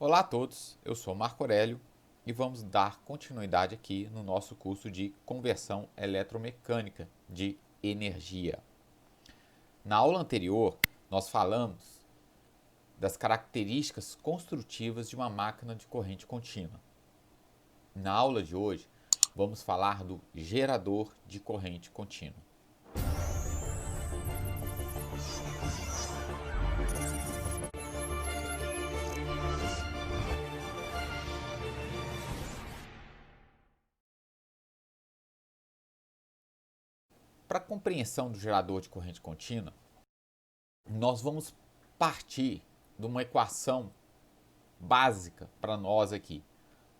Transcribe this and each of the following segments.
Olá a todos, eu sou Marco Aurélio e vamos dar continuidade aqui no nosso curso de conversão eletromecânica de energia. Na aula anterior, nós falamos das características construtivas de uma máquina de corrente contínua. Na aula de hoje, vamos falar do gerador de corrente contínua. Para a compreensão do gerador de corrente contínua, nós vamos partir de uma equação básica para nós aqui.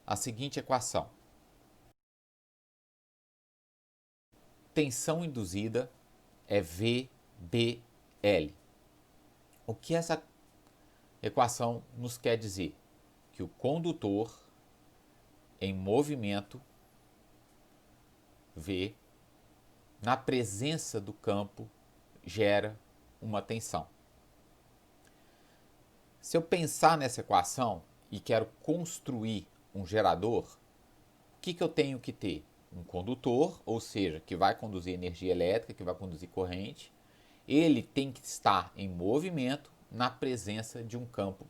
A seguinte equação: tensão induzida é VBL. O que essa equação nos quer dizer? Que o condutor em movimento V, na presença do campo, gera uma tensão. Se eu pensar nessa equação e quero construir um gerador, o que eu tenho que ter? Um condutor, ou seja, que vai conduzir energia elétrica, que vai conduzir corrente. Ele tem que estar em movimento na presença de um campo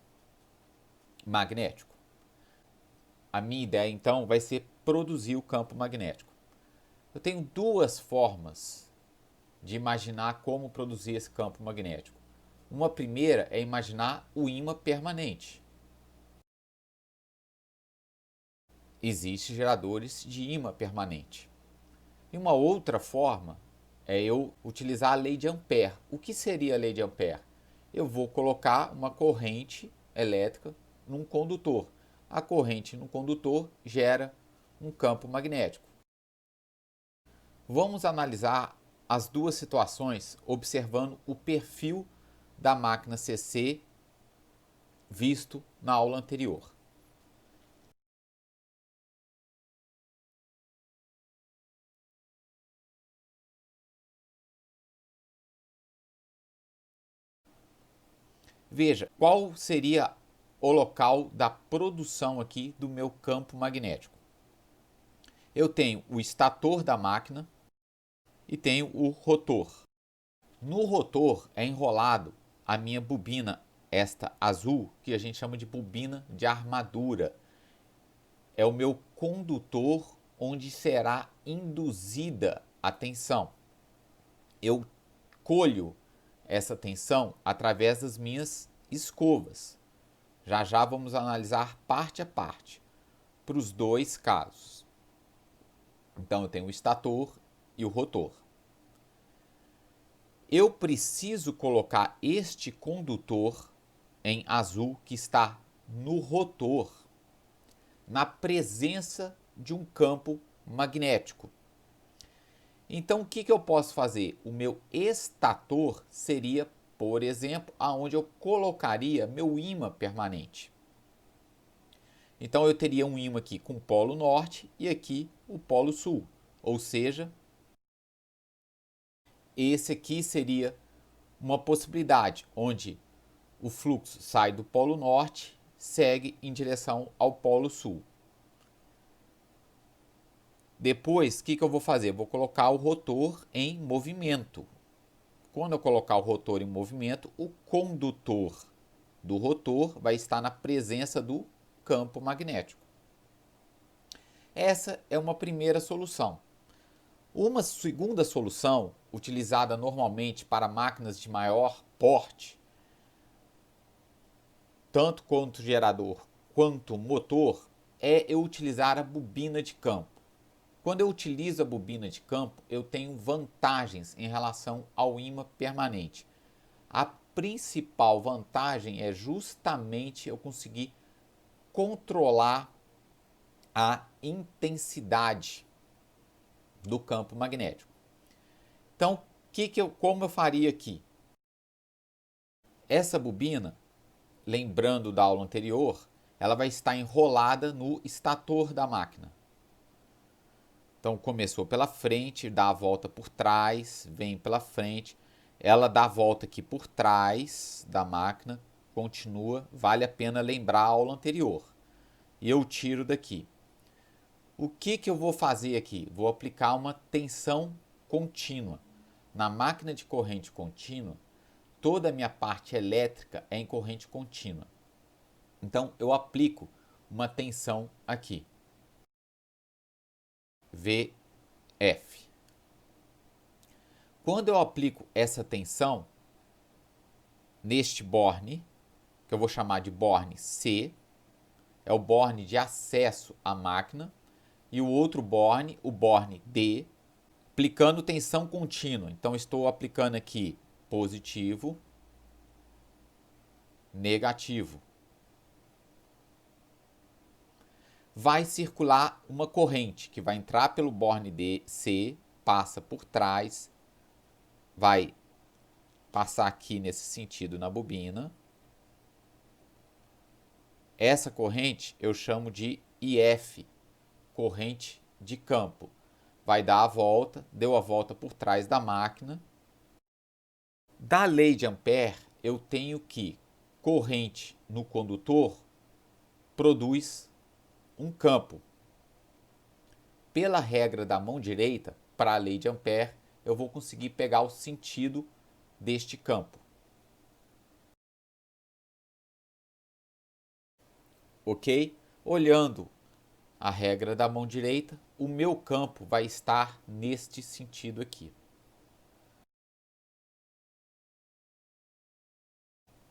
magnético. A minha ideia, então, vai ser produzir o campo magnético. Eu tenho duas formas de imaginar como produzir esse campo magnético. Uma primeira é imaginar o ímã permanente. Existem geradores de ímã permanente. E uma outra forma é eu utilizar a lei de Ampère. O que seria a lei de Ampère? Eu vou colocar uma corrente elétrica num condutor. A corrente no condutor gera um campo magnético. Vamos analisar as duas situações observando o perfil da máquina CC visto na aula anterior. Veja, qual seria o local da produção aqui do meu campo magnético? Eu tenho o estator da máquina e tenho o rotor. No rotor é enrolado a minha bobina, esta azul, que a gente chama de bobina de armadura. É o meu condutor onde será induzida a tensão. Eu colho essa tensão através das minhas escovas. Já já vamos analisar parte a parte para os dois casos. Então eu tenho o estator e o rotor. Eu preciso colocar este condutor em azul que está no rotor, na presença de um campo magnético. Então o que eu posso fazer? O meu estator seria, por exemplo, aonde eu colocaria meu ímã permanente. Então eu teria um ímã aqui com o polo norte e aqui o polo sul, ou seja, esse aqui seria uma possibilidade onde o fluxo sai do polo norte, segue em direção ao polo sul. Depois, o que eu vou fazer? Vou colocar o rotor em movimento. Quando eu colocar o rotor em movimento, o condutor do rotor vai estar na presença do campo magnético. Essa é uma primeira solução. Uma segunda solução, utilizada normalmente para máquinas de maior porte, tanto quanto gerador quanto motor, é eu utilizar a bobina de campo. Quando eu utilizo a bobina de campo, eu tenho vantagens em relação ao ímã permanente. A principal vantagem é justamente eu conseguir controlar a intensidade do campo magnético. Então, como eu faria aqui? Essa bobina, lembrando da aula anterior, ela vai estar enrolada no estator da máquina. Então começou pela frente, dá a volta por trás, vem pela frente, ela dá a volta aqui por trás da máquina, continua, vale a pena lembrar a aula anterior. E eu tiro daqui. O que eu vou fazer aqui? Vou aplicar uma tensão contínua. Na máquina de corrente contínua, toda a minha parte elétrica é em corrente contínua. Então, eu aplico uma tensão aqui. VF. Quando eu aplico essa tensão neste borne, que eu vou chamar de borne C, é o borne de acesso à máquina, e o outro borne, o borne D, aplicando tensão contínua. Então, estou aplicando aqui positivo, negativo. Vai circular uma corrente que vai entrar pelo borne D, C, passa por trás, vai passar aqui nesse sentido na bobina. Essa corrente eu chamo de IF, corrente de campo. Vai dar a volta, deu a volta por trás da máquina. Da lei de Ampère, eu tenho que corrente no condutor produz um campo. Pela regra da mão direita, para a lei de Ampère, eu vou conseguir pegar o sentido deste campo. Ok? Olhando a regra da mão direita, o meu campo vai estar neste sentido aqui.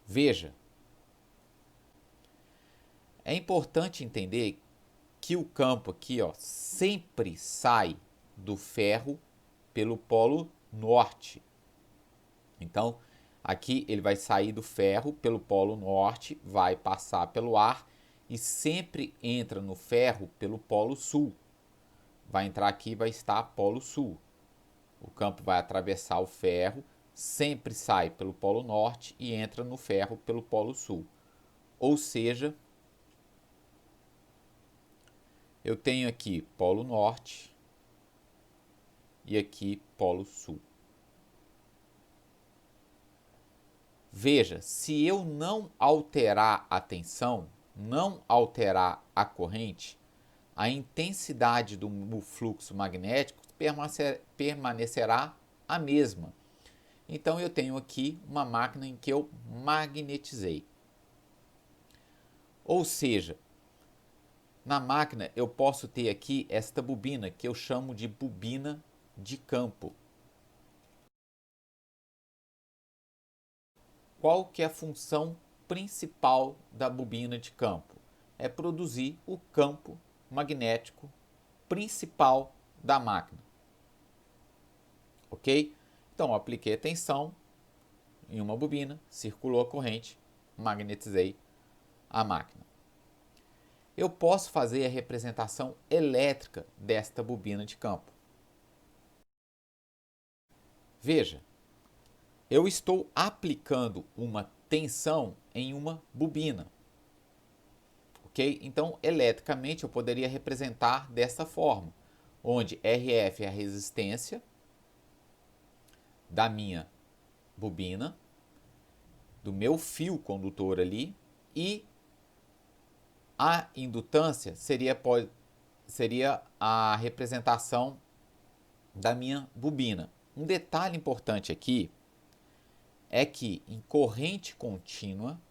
Veja, é importante entender que o campo aqui, ó, sempre sai do ferro pelo polo norte. Então, aqui ele vai sair do ferro pelo polo norte, vai passar pelo ar e sempre entra no ferro pelo polo sul. Vai entrar aqui e vai estar polo sul. O campo vai atravessar o ferro, sempre sai pelo polo norte e entra no ferro pelo polo sul. Ou seja, eu tenho aqui polo norte e aqui polo sul. Veja, se eu não alterar a tensão, não alterar a corrente, a intensidade do fluxo magnético permanecerá a mesma. Então eu tenho aqui uma máquina em que eu magnetizei. Ou seja, na máquina eu posso ter aqui esta bobina que eu chamo de bobina de campo. Qual que é a função principal da bobina de campo? É produzir o campo magnético principal da máquina. Ok? Então, eu apliquei a tensão em uma bobina, circulou a corrente, magnetizei a máquina. Eu posso fazer a representação elétrica desta bobina de campo. Veja, eu estou aplicando uma tensão em uma bobina. Ok? Então, eletricamente, eu poderia representar dessa forma, onde RF é a resistência da minha bobina, do meu fio condutor ali, e a indutância seria a representação da minha bobina. Um detalhe importante aqui é que em corrente contínua,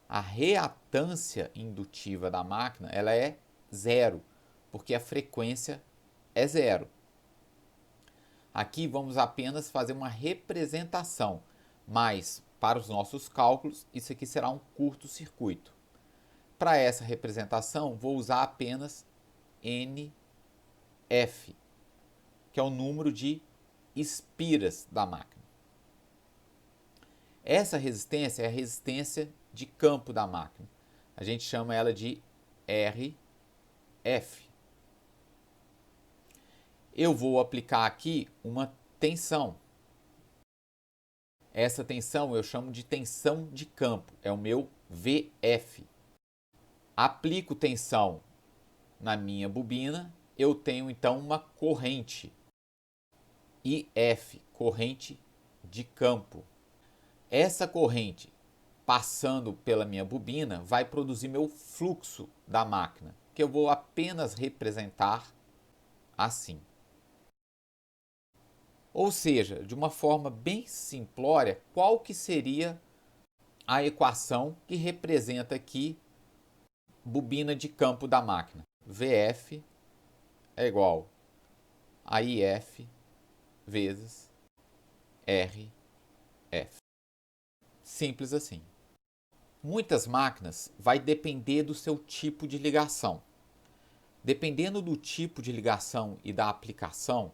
a reatância indutiva da máquina ela é zero, porque a frequência é zero. Aqui vamos apenas fazer uma representação, mas para os nossos cálculos isso aqui será um curto-circuito. Para essa representação vou usar apenas NF, que é o número de espiras da máquina. Essa resistência é a resistência de campo da máquina. A gente chama ela de RF. Eu vou aplicar aqui uma tensão. Essa tensão eu chamo de tensão de campo, é o meu VF. Aplico tensão na minha bobina, eu tenho então uma corrente IF, corrente de campo. Essa corrente passando pela minha bobina vai produzir meu fluxo da máquina, que eu vou apenas representar assim. Ou seja, de uma forma bem simplória, qual que seria a equação que representa aqui bobina de campo da máquina? VF é igual a IF vezes RF. Simples assim. Muitas máquinas vai depender do seu tipo de ligação. Dependendo do tipo de ligação e da aplicação,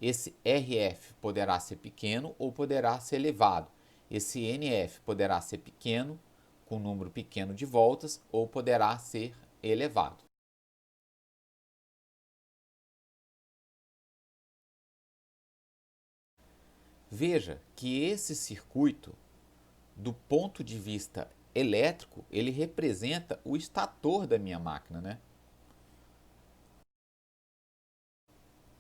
esse RF poderá ser pequeno ou poderá ser elevado. Esse NF poderá ser pequeno, com um número pequeno de voltas, ou poderá ser elevado. Veja que esse circuito, do ponto de vista elétrico, ele representa o estator da minha máquina, né?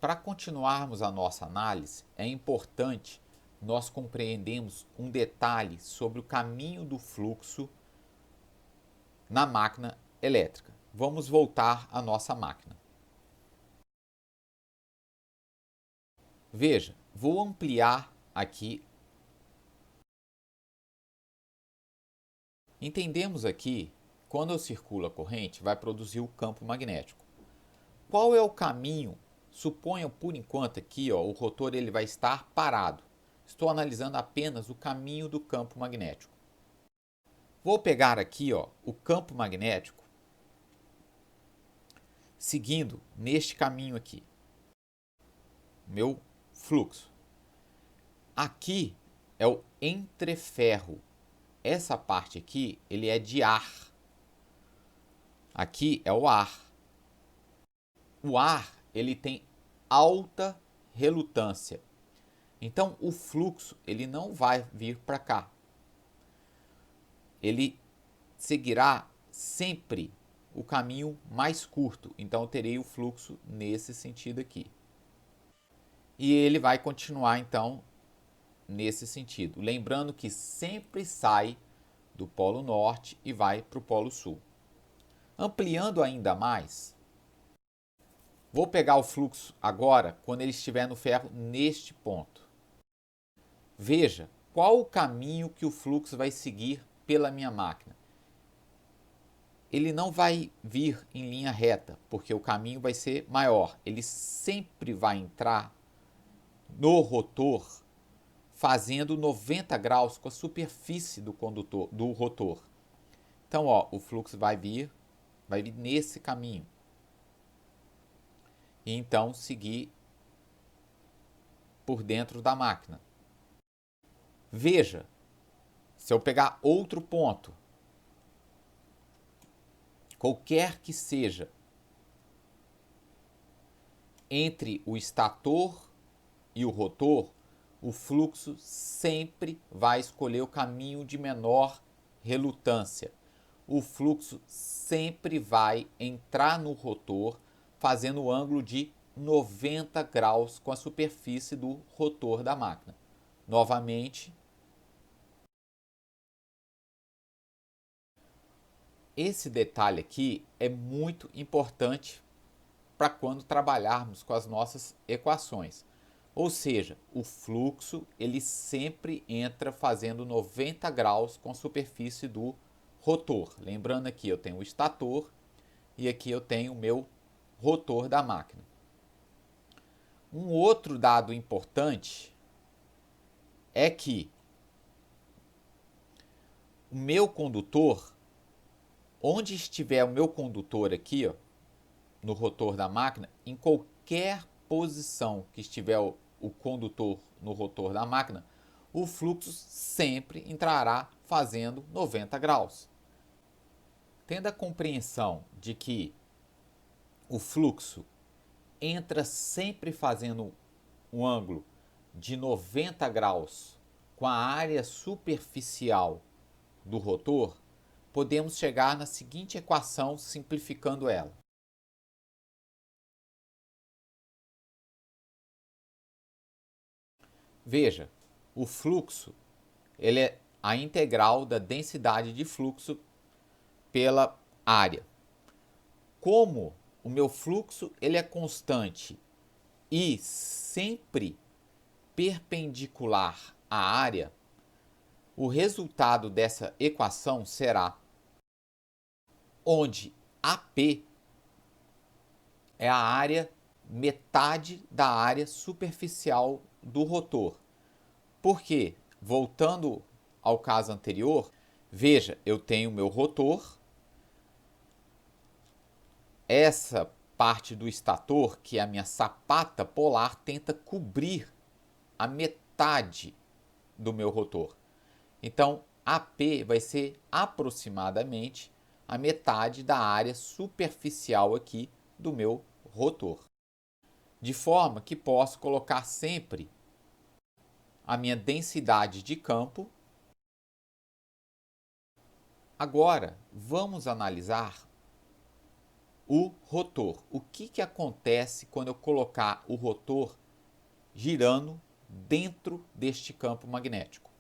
Para continuarmos a nossa análise, é importante nós compreendermos um detalhe sobre o caminho do fluxo na máquina elétrica. Vamos voltar à nossa máquina. Veja, vou ampliar aqui. Entendemos aqui, quando eu circulo a corrente, vai produzir o campo magnético. Qual é o caminho? Suponha por enquanto aqui, o rotor ele vai estar parado. Estou analisando apenas o caminho do campo magnético. Vou pegar aqui, o campo magnético, seguindo neste caminho aqui, meu fluxo. Aqui é o entreferro. Essa parte aqui, ele é de ar. Aqui é o ar. O ar, ele tem alta relutância. Então, o fluxo, ele não vai vir para cá. Ele seguirá sempre o caminho mais curto. Então, eu terei o fluxo nesse sentido aqui. E ele vai continuar, então, nesse sentido. Lembrando que sempre sai do Polo Norte e vai para o Polo Sul. Ampliando ainda mais, vou pegar o fluxo agora quando ele estiver no ferro neste ponto. Veja qual o caminho que o fluxo vai seguir pela minha máquina. Ele não vai vir em linha reta, porque o caminho vai ser maior. Ele sempre vai entrar no rotor fazendo 90 graus com a superfície do condutor, do rotor. Então, o fluxo vai vir nesse caminho. E então seguir por dentro da máquina. Veja, se eu pegar outro ponto, qualquer que seja, entre o estator e o rotor, o fluxo sempre vai escolher o caminho de menor relutância. O fluxo sempre vai entrar no rotor fazendo o ângulo de 90 graus com a superfície do rotor da máquina. Novamente, esse detalhe aqui é muito importante para quando trabalharmos com as nossas equações. Ou seja, o fluxo ele sempre entra fazendo 90 graus com a superfície do rotor. Lembrando aqui eu tenho o estator e aqui eu tenho o meu rotor da máquina. Um outro dado importante é que o meu condutor, onde estiver o meu condutor aqui, no rotor da máquina, em qualquer posição que estiver o condutor no rotor da máquina, o fluxo sempre entrará fazendo 90 graus. Tendo a compreensão de que o fluxo entra sempre fazendo um ângulo de 90 graus com a área superficial do rotor, podemos chegar na seguinte equação simplificando ela. Veja, o fluxo ele é a integral da densidade de fluxo pela área. Como o meu fluxo ele é constante e sempre perpendicular à área, o resultado dessa equação será onde AP é a área, metade da área superficial do rotor. Por quê? Voltando ao caso anterior, veja, eu tenho meu rotor, essa parte do estator, que é a minha sapata polar, tenta cobrir a metade do meu rotor. Então, AP vai ser aproximadamente a metade da área superficial aqui do meu rotor. De forma que posso colocar sempre a minha densidade de campo. Agora, vamos analisar o rotor. O que acontece quando eu colocar o rotor girando dentro deste campo magnético?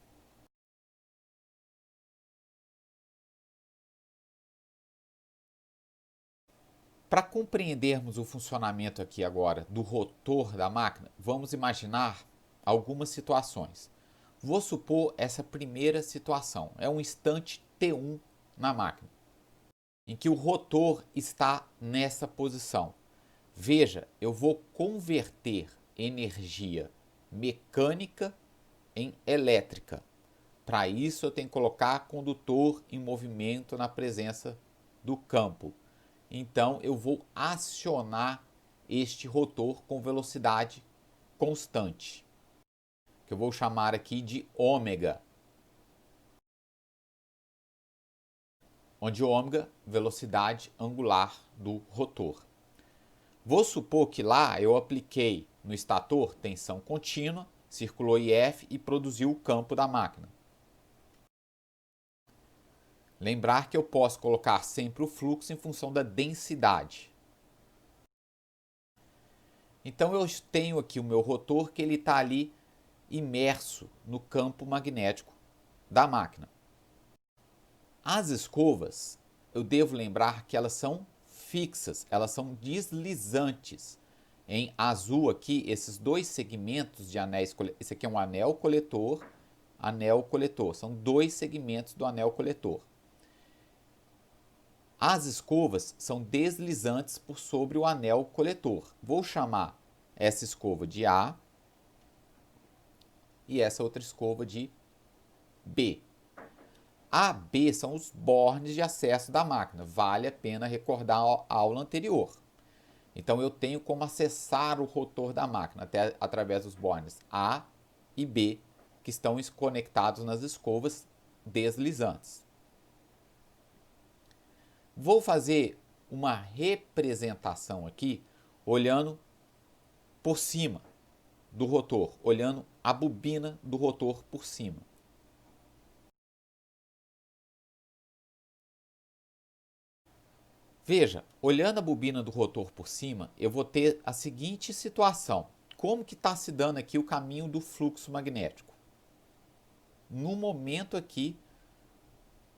Para compreendermos o funcionamento aqui agora do rotor da máquina, vamos imaginar algumas situações. Vou supor essa primeira situação, é um instante T1 na máquina, em que o rotor está nessa posição. Veja, eu vou converter energia mecânica em elétrica. Para isso eu tenho que colocar condutor em movimento na presença do campo. Então eu vou acionar este rotor com velocidade constante, que eu vou chamar aqui de ômega, onde ômega, velocidade angular do rotor. Vou supor que lá eu apliquei no estator tensão contínua, circulou IF e produziu o campo da máquina. Lembrar que eu posso colocar sempre o fluxo em função da densidade. Então eu tenho aqui o meu rotor que ele está ali imerso no campo magnético da máquina. As escovas, eu devo lembrar que elas são fixas, elas são deslizantes. Em azul aqui, esses dois segmentos de anéis, esse aqui é um anel coletor, são dois segmentos do anel coletor. As escovas são deslizantes por sobre o anel coletor. Vou chamar essa escova de A e essa outra escova de B. A, B são os bornes de acesso da máquina. Vale a pena recordar a aula anterior. Então eu tenho como acessar o rotor da máquina até através dos bornes A e B, que estão conectados nas escovas deslizantes. Vou fazer uma representação aqui, olhando por cima do rotor, olhando a bobina do rotor por cima. Veja, olhando a bobina do rotor por cima, eu vou ter a seguinte situação. Como que está se dando aqui o caminho do fluxo magnético? No momento aqui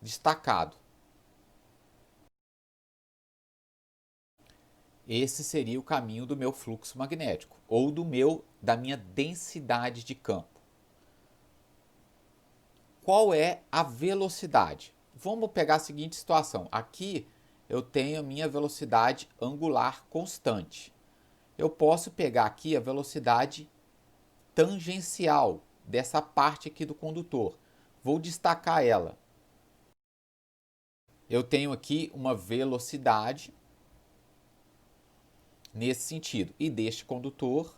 destacado. Esse seria o caminho do meu fluxo magnético, ou da minha densidade de campo. Qual é a velocidade? Vamos pegar a seguinte situação. Aqui eu tenho a minha velocidade angular constante. Eu posso pegar aqui a velocidade tangencial dessa parte aqui do condutor. Vou destacar ela. Eu tenho aqui uma velocidade nesse sentido. E deste condutor,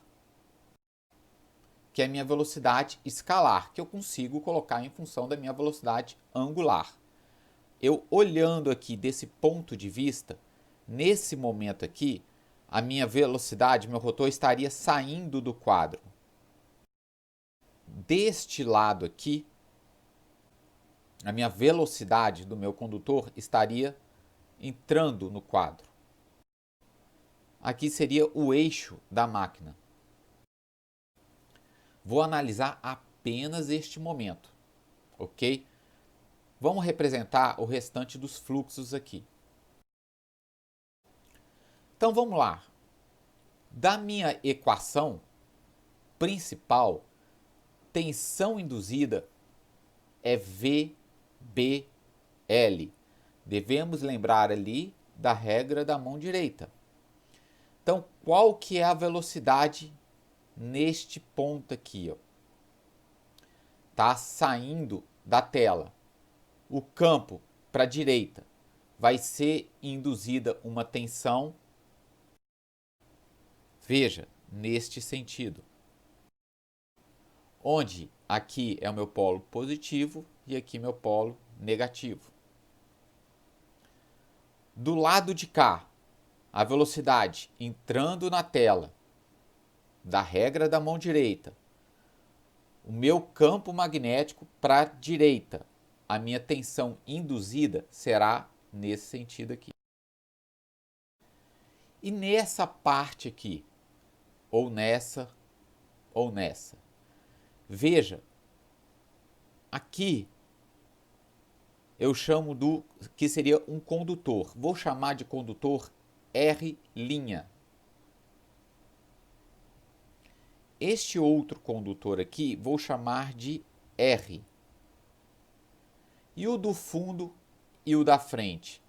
que é a minha velocidade escalar, que eu consigo colocar em função da minha velocidade angular. Eu olhando aqui desse ponto de vista, nesse momento aqui, a minha velocidade, meu rotor estaria saindo do quadro. Deste lado aqui, a minha velocidade do meu condutor estaria entrando no quadro. Aqui seria o eixo da máquina. Vou analisar apenas este momento, ok? Vamos representar o restante dos fluxos aqui. Então vamos lá. Da minha equação principal, tensão induzida é VBL. Devemos lembrar ali da regra da mão direita. Então, qual que é a velocidade neste ponto aqui? Está saindo da tela. O campo para a direita vai ser induzida uma tensão, veja, neste sentido. Onde aqui é o meu polo positivo e aqui meu polo negativo. Do lado de cá, a velocidade entrando na tela da regra da mão direita, o meu campo magnético para a direita, a minha tensão induzida será nesse sentido aqui. E nessa parte aqui, ou nessa, veja, aqui eu chamo do que seria um condutor. Vou chamar de condutor R'. Este outro condutor aqui vou chamar de R. E o do fundo e o da frente.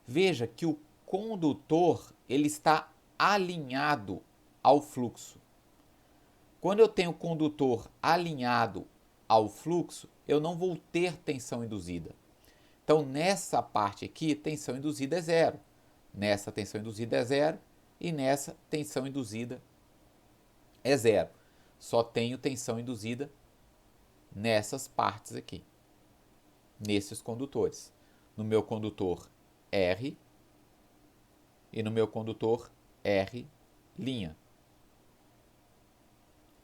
Veja que o condutor ele está alinhado ao fluxo. Quando eu tenho o condutor alinhado ao fluxo, eu não vou ter tensão induzida. Então, nessa parte aqui, tensão induzida é zero. Nessa, tensão induzida é zero. E nessa, tensão induzida é zero. Só tenho tensão induzida nessas partes aqui, nesses condutores. No meu condutor R e no meu condutor R'.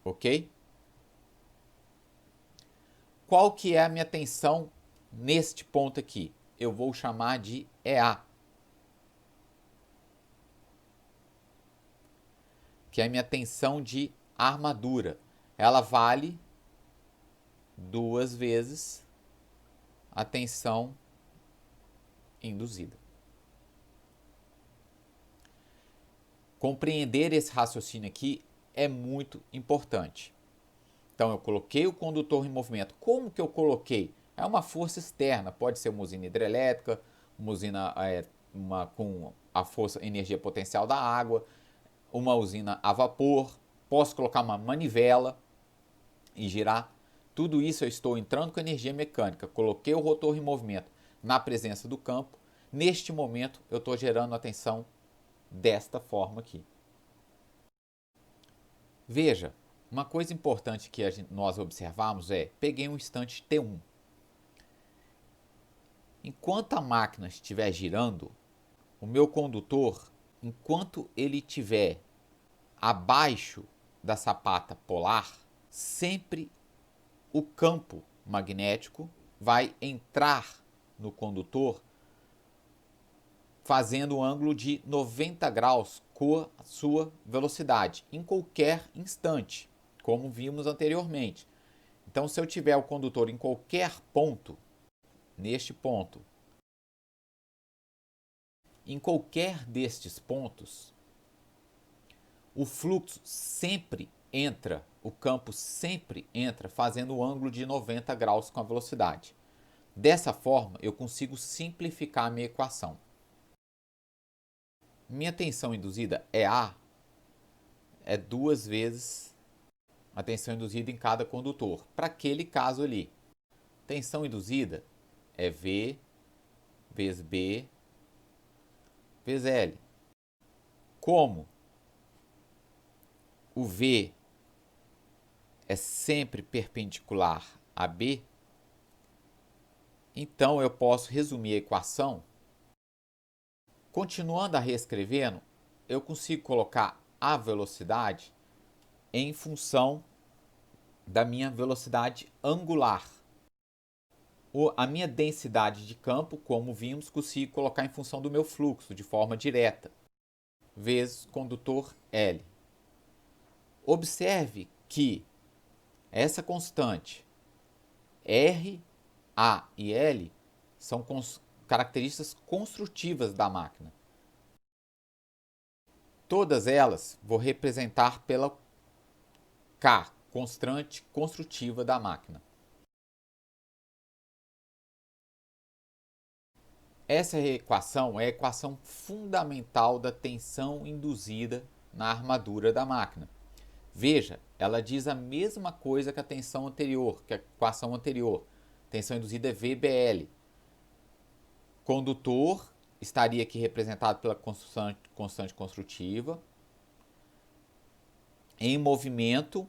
Ok? Qual que é a minha tensão neste ponto aqui? Eu vou chamar de EA, que é a minha tensão de armadura. Ela vale 2 vezes a tensão induzida. Compreender esse raciocínio aqui é muito importante. Então, eu coloquei o condutor em movimento. Como que eu coloquei? É uma força externa, pode ser uma usina hidrelétrica, uma usina com a força, energia potencial da água, uma usina a vapor, posso colocar uma manivela e girar. Tudo isso eu estou entrando com energia mecânica, coloquei o rotor em movimento na presença do campo. Neste momento, eu estou gerando a tensão desta forma aqui. Veja, uma coisa importante que nós observamos peguei um instante T1. Enquanto a máquina estiver girando, o meu condutor, enquanto ele estiver abaixo da sapata polar, sempre o campo magnético vai entrar no condutor fazendo um ângulo de 90 graus com a sua velocidade, em qualquer instante, como vimos anteriormente. Então, se eu tiver o condutor em qualquer ponto, neste ponto, em qualquer destes pontos, o fluxo sempre entra, o campo sempre entra fazendo um ângulo de 90 graus com a velocidade. Dessa forma, eu consigo simplificar a minha equação. Minha tensão induzida EA é 2 vezes a tensão induzida em cada condutor. Para aquele caso ali, tensão induzida é V vezes B vezes L. Como o V é sempre perpendicular a B, então eu posso resumir a equação. Continuando a reescrevendo, eu consigo colocar a velocidade em função da minha velocidade angular. A minha densidade de campo, como vimos, consigo colocar em função do meu fluxo de forma direta, vezes condutor L. Observe que essa constante R, A e L são características construtivas da máquina. Todas elas vou representar pela K, constante construtiva da máquina. Essa equação é a equação fundamental da tensão induzida na armadura da máquina. Veja, ela diz a mesma coisa que a tensão anterior, que a equação anterior. Tensão induzida é VBL. Condutor estaria aqui representado pela constante construtiva. Em movimento,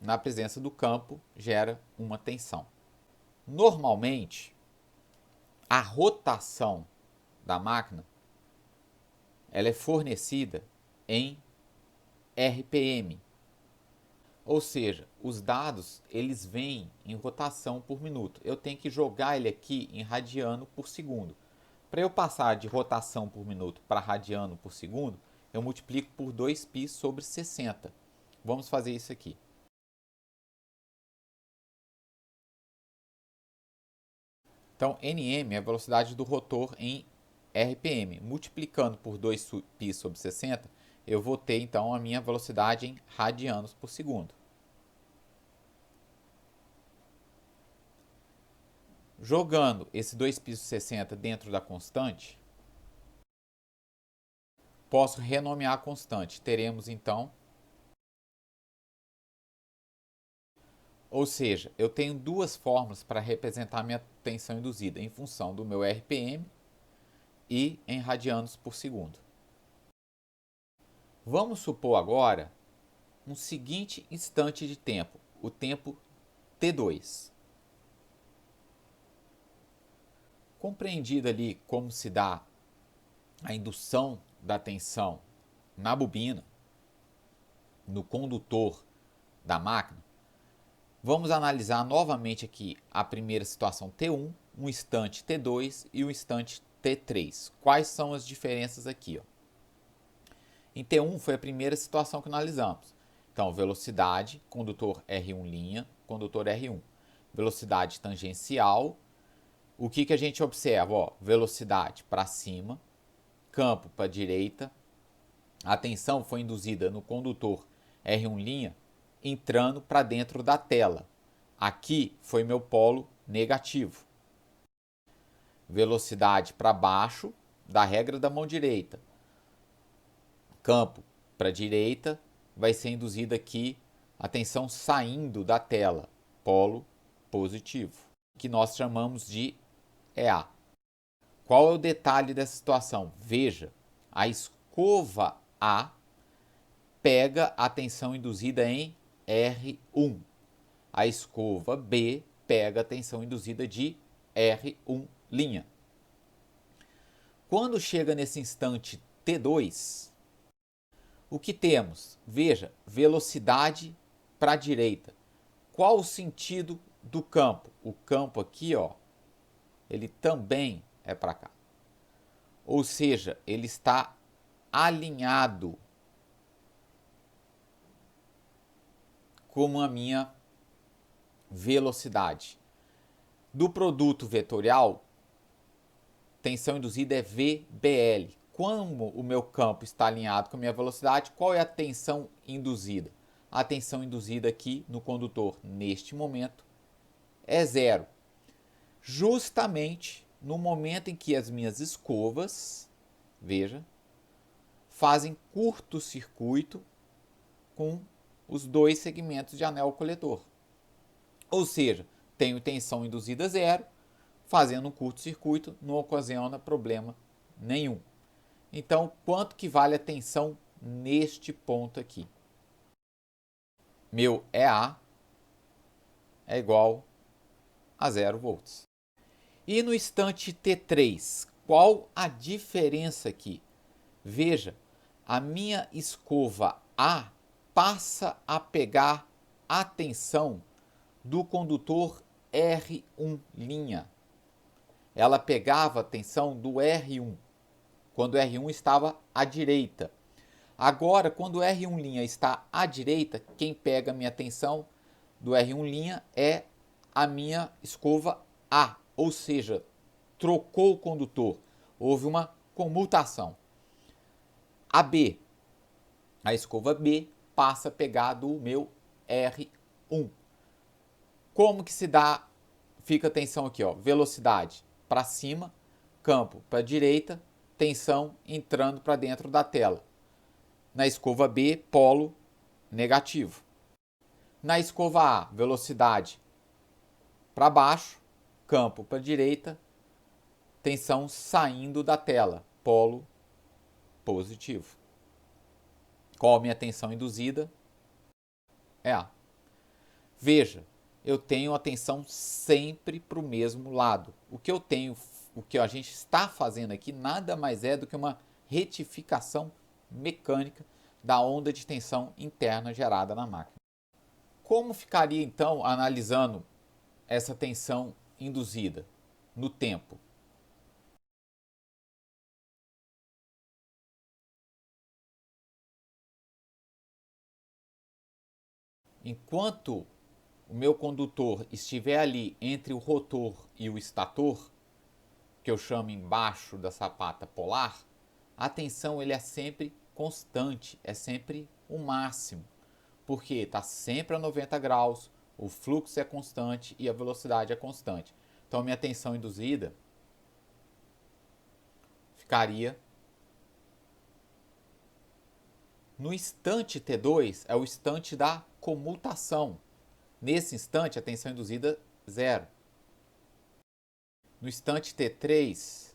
na presença do campo, gera uma tensão. Normalmente, a rotação da máquina ela é fornecida em RPM. Ou seja, os dados eles vêm em rotação por minuto. Eu tenho que jogar ele aqui em radiano por segundo. Para eu passar de rotação por minuto para radiano por segundo, eu multiplico por 2π sobre 60. Vamos fazer isso aqui. Então, Nm é a velocidade do rotor em RPM. Multiplicando por 2π sobre 60, eu vou ter então a minha velocidade em radianos por segundo. Jogando esse 2π sobre 60 dentro da constante, posso renomear a constante. Teremos então, ou seja, eu tenho duas fórmulas para representar minha tensão induzida em função do meu RPM e em radianos por segundo. Vamos supor agora um seguinte instante de tempo, o tempo T2. Compreendido ali como se dá a indução da tensão na bobina, no condutor da máquina, vamos analisar novamente aqui a primeira situação T1, um instante T2 e um instante T3. Quais são as diferenças aqui? Em T1 foi a primeira situação que analisamos. Então, velocidade, condutor R1', condutor R1. Velocidade tangencial. O que a gente observa? Velocidade para cima, campo para a direita. A tensão foi induzida no condutor R1', entrando para dentro da tela. Aqui foi meu polo negativo. Velocidade para baixo, da regra da mão direita. Campo para a direita, vai ser induzida aqui a tensão saindo da tela, polo positivo, que nós chamamos de EA. Qual é o detalhe dessa situação? Veja, a escova A pega a tensão induzida em R1. A escova B pega a tensão induzida de R1'. Quando chega nesse instante T2, o que temos? Veja, velocidade para a direita. Qual o sentido do campo? O campo aqui, ó, ele também é para cá. Ou seja, ele está alinhado com a minha velocidade. Do produto vetorial, tensão induzida é VBL. Como o meu campo está alinhado com a minha velocidade, qual é a tensão induzida? A tensão induzida aqui no condutor, neste momento, é zero. Justamente no momento em que as minhas escovas, veja, fazem curto-circuito com os dois segmentos de anel coletor. Ou seja, tenho tensão induzida zero, fazendo um curto-circuito, não ocasiona problema nenhum. Então, quanto que vale a tensão neste ponto aqui? Meu EA é igual a 0 volts. E no instante T3, qual a diferença aqui? Veja, a minha escova A passa a pegar a tensão do condutor R1'. Ela pegava a tensão do R1, quando o R1 estava à direita. Agora, quando o R1' está à direita, quem pega a minha tensão do R1' é a minha escova A. Ou seja, trocou o condutor, houve uma comutação. A B, a escova B passa a pegar do meu R1. Como que se dá, fica a tensão aqui, ó, velocidade para cima, campo para a direita, tensão entrando para dentro da tela. Na escova B, polo negativo. Na escova A, velocidade para baixo, campo para a direita, tensão saindo da tela, polo positivo. Qual a minha tensão induzida? É A. Veja, eu tenho a tensão sempre para o mesmo lado. O que a gente está fazendo aqui nada mais é do que uma retificação mecânica da onda de tensão interna gerada na máquina. Como ficaria então analisando essa tensão induzida no tempo? Enquanto o meu condutor estiver ali entre o rotor e o estator, que eu chamo embaixo da sapata polar, a tensão ele é sempre constante, é sempre o máximo, porque está sempre a 90 graus, o fluxo é constante e a velocidade é constante. Então a minha tensão induzida ficaria no instante T2, é o instante da comutação. Nesse instante a tensão induzida zero. No instante T3,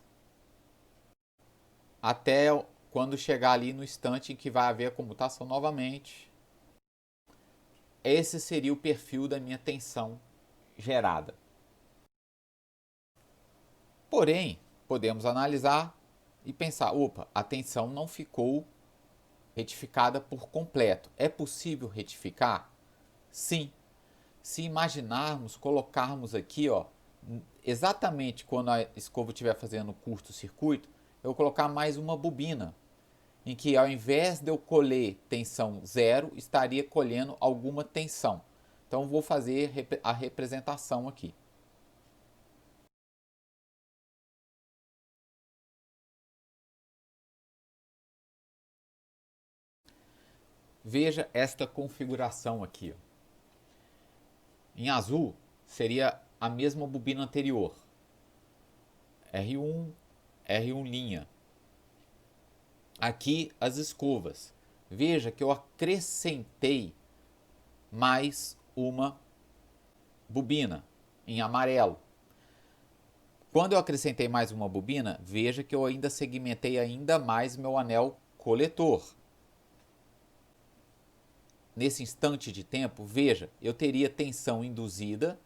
até quando chegar ali no instante em que vai haver a comutação novamente. Esse seria o perfil da minha tensão gerada. Porém, podemos analisar e pensar, opa, a tensão não ficou retificada por completo. É possível retificar? Sim. Se imaginarmos, colocarmos aqui, ó, exatamente quando a escova estiver fazendo curto-circuito, eu vou colocar mais uma bobina, em que ao invés de eu colher tensão zero, estaria colhendo alguma tensão. Então vou fazer a representação aqui. Veja esta configuração aqui. Ó. Em azul seria a mesma bobina anterior. R1, R1'. Aqui as escovas. Veja que eu acrescentei mais uma bobina em amarelo. Quando eu acrescentei mais uma bobina, veja que eu ainda segmentei ainda mais meu anel coletor. Nesse instante de tempo, veja, eu teria tensão induzida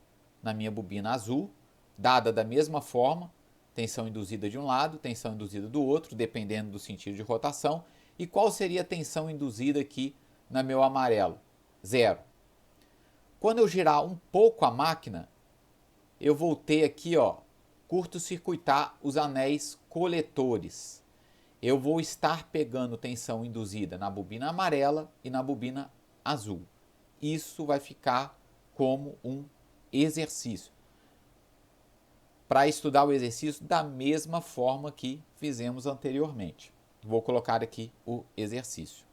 na minha bobina azul, dada da mesma forma, tensão induzida de um lado, tensão induzida do outro, dependendo do sentido de rotação. E qual seria a tensão induzida aqui na meu amarelo? Zero. Quando eu girar um pouco a máquina, eu vou ter aqui, ó, curto-circuitar os anéis coletores. Eu vou estar pegando tensão induzida na bobina amarela e na bobina azul. Isso vai ficar como um exercício. Para estudar o exercício da mesma forma que fizemos anteriormente. Vou colocar aqui o exercício.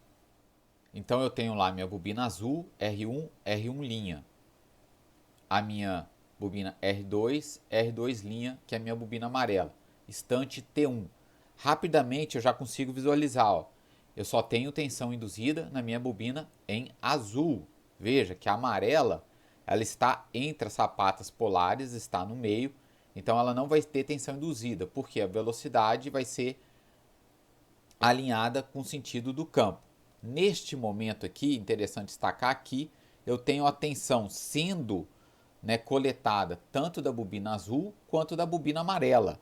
Então eu tenho lá minha bobina azul, R1, R1'. A minha bobina R2, R2', que é a minha bobina amarela. Estante T1. Rapidamente eu já consigo visualizar, ó. Eu só tenho tensão induzida na minha bobina em azul. Veja que a amarela, ela está entre as sapatas polares, está no meio, então ela não vai ter tensão induzida, porque a velocidade vai ser alinhada com o sentido do campo. Neste momento aqui, interessante destacar aqui, eu tenho a tensão sendo, né, coletada tanto da bobina azul quanto da bobina amarela.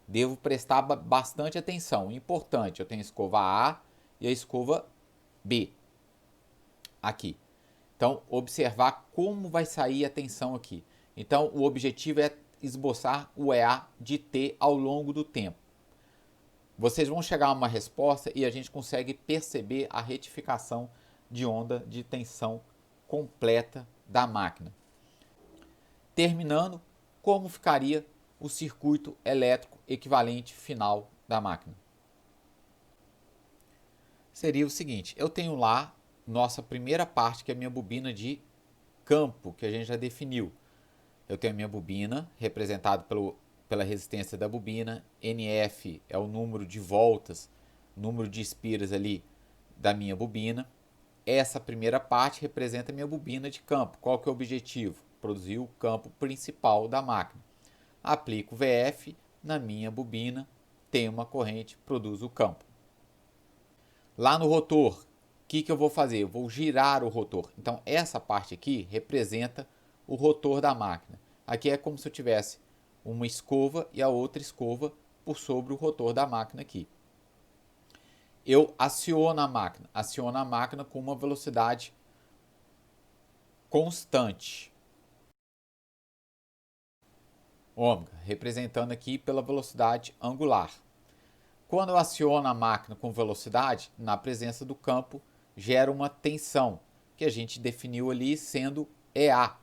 Devo prestar bastante atenção. Importante, eu tenho a escova A e a escova B aqui. Então, observar como vai sair a tensão aqui. Então, o objetivo é esboçar o EA de T ao longo do tempo. Vocês vão chegar a uma resposta e a gente consegue perceber a retificação de onda de tensão completa da máquina. Terminando, como ficaria o circuito elétrico equivalente final da máquina. Seria o seguinte, eu tenho lá nossa primeira parte, que é a minha bobina de campo, que a gente já definiu. Eu tenho a minha bobina, representada pela resistência da bobina, NF é o número de voltas, número de espiras ali da minha bobina. Essa primeira parte representa a minha bobina de campo. Qual que é o objetivo? Produzir o campo principal da máquina. Aplico VF na minha bobina, tenho uma corrente, produzo o campo. Lá no rotor, o que eu vou fazer? Eu vou girar o rotor. Então, essa parte aqui representa o rotor da máquina. Aqui é como se eu tivesse uma escova e a outra escova por sobre o rotor da máquina aqui. Eu aciono a máquina com uma velocidade constante. Ômega, representando aqui pela velocidade angular. Quando eu aciono a máquina com velocidade, na presença do campo, gera uma tensão, que a gente definiu ali sendo EA.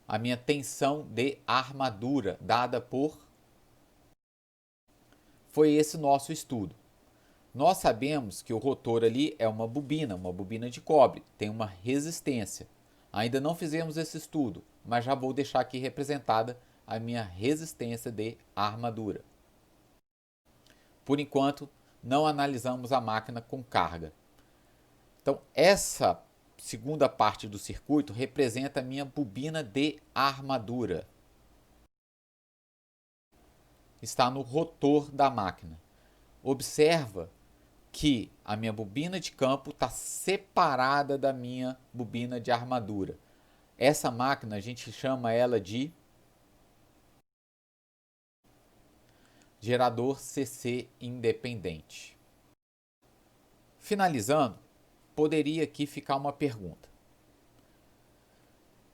A minha tensão de armadura, dada por... Foi esse nosso estudo. Nós sabemos que o rotor ali é uma bobina de cobre, tem uma resistência. Ainda não fizemos esse estudo, mas já vou deixar aqui representada a minha resistência de armadura. Por enquanto, não analisamos a máquina com carga. Então, essa segunda parte do circuito representa a minha bobina de armadura. Está no rotor da máquina. Observa que a minha bobina de campo está separada da minha bobina de armadura. Essa máquina a gente chama ela de gerador CC independente. Finalizando, poderia aqui ficar uma pergunta.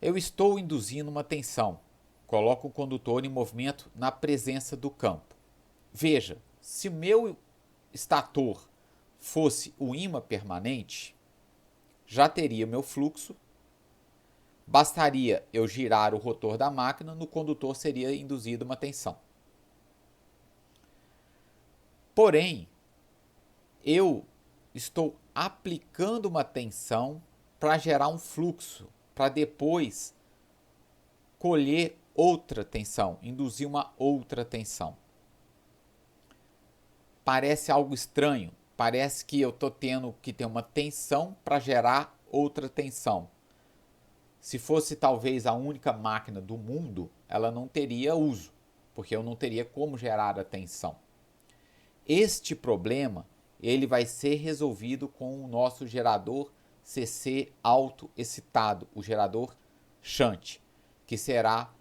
Eu estou induzindo uma tensão. Coloco o condutor em movimento na presença do campo. Veja, se o meu estator fosse o ímã permanente, já teria meu fluxo. Bastaria eu girar o rotor da máquina, no condutor seria induzida uma tensão. Porém, eu estou aplicando uma tensão para gerar um fluxo, para depois colher outra tensão, induzir uma outra tensão. Parece algo estranho, parece que eu estou tendo que ter uma tensão para gerar outra tensão. Se fosse talvez a única máquina do mundo, ela não teria uso, porque eu não teria como gerar a tensão. Este problema ele vai ser resolvido com o nosso gerador CC autoexcitado, o gerador shunt, que será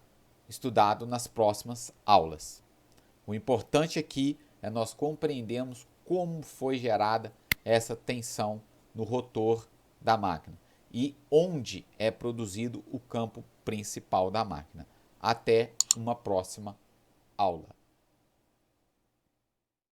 estudado nas próximas aulas. O importante aqui é nós compreendermos como foi gerada essa tensão no rotor da máquina e onde é produzido o campo principal da máquina. Até uma próxima aula.